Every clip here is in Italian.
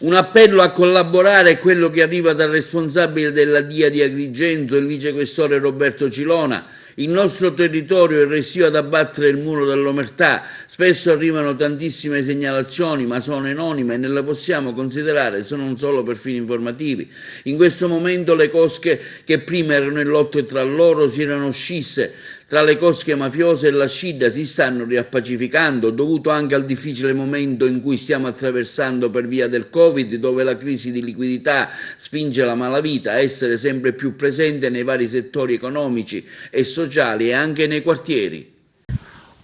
Un appello a collaborare è quello che arriva dal responsabile della DIA di Agrigento, il vicequestore Roberto Cilona. Il nostro territorio è resio ad abbattere il muro dell'omertà. Spesso arrivano tantissime segnalazioni, ma sono anonime e non le possiamo considerare se non solo per fini informativi. In questo momento le cosche che prima erano in lotte tra loro si erano scisse. Tra le cosche mafiose e la scidda si stanno riappacificando, dovuto anche al difficile momento in cui stiamo attraversando per via del Covid, dove la crisi di liquidità spinge la malavita a essere sempre più presente nei vari settori economici e sociali e anche nei quartieri.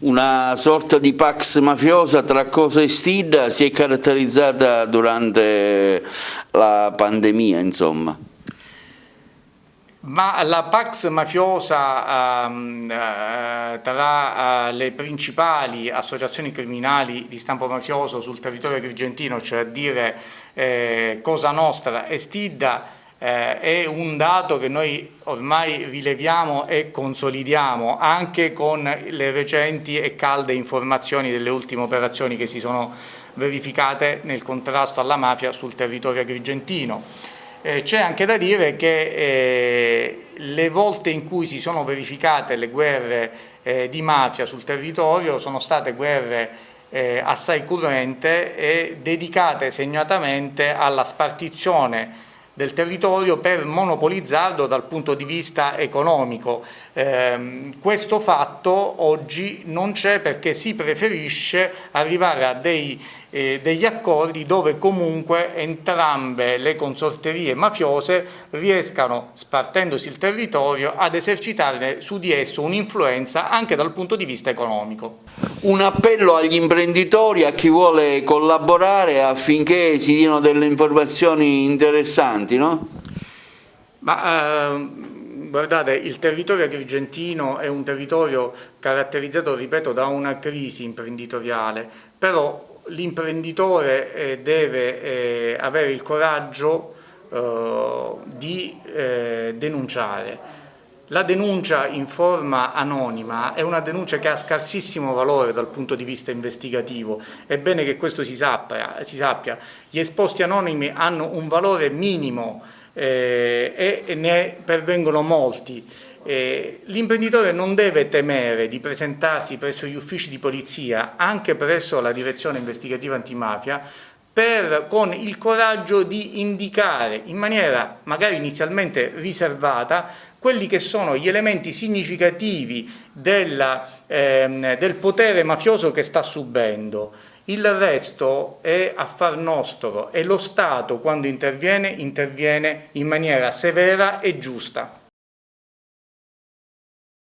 Una sorta di pax mafiosa tra Cosa e Stidda si è caratterizzata durante la pandemia, insomma. Ma la pax mafiosa tra le principali associazioni criminali di stampo mafioso sul territorio agrigentino, cioè a dire Cosa Nostra e Stidda, è un dato che noi ormai rileviamo e consolidiamo anche con le recenti e calde informazioni delle ultime operazioni che si sono verificate nel contrasto alla mafia sul territorio agrigentino. C'è anche da dire che le volte in cui si sono verificate le guerre di mafia sul territorio sono state guerre assai cruente e dedicate segnatamente alla spartizione del territorio per monopolizzarlo dal punto di vista economico. Questo fatto oggi non c'è perché si preferisce arrivare a degli accordi dove comunque entrambe le consorterie mafiose riescano, spartendosi il territorio, ad esercitare su di esso un'influenza anche dal punto di vista economico. Un appello agli imprenditori, a chi vuole collaborare affinché si diano delle informazioni interessanti, no? Guardate, il territorio agrigentino è un territorio caratterizzato, ripeto, da una crisi imprenditoriale, però l'imprenditore deve avere il coraggio di denunciare. La denuncia in forma anonima è una denuncia che ha scarsissimo valore dal punto di vista investigativo. È bene che questo si sappia. Gli esposti anonimi hanno un valore minimo e ne pervengono molti. L'imprenditore non deve temere di presentarsi presso gli uffici di polizia, anche presso la direzione investigativa antimafia, con il coraggio di indicare in maniera magari inizialmente riservata quelli che sono gli elementi significativi del potere mafioso che sta subendo. Il resto è affar nostro e lo Stato, quando interviene in maniera severa e giusta.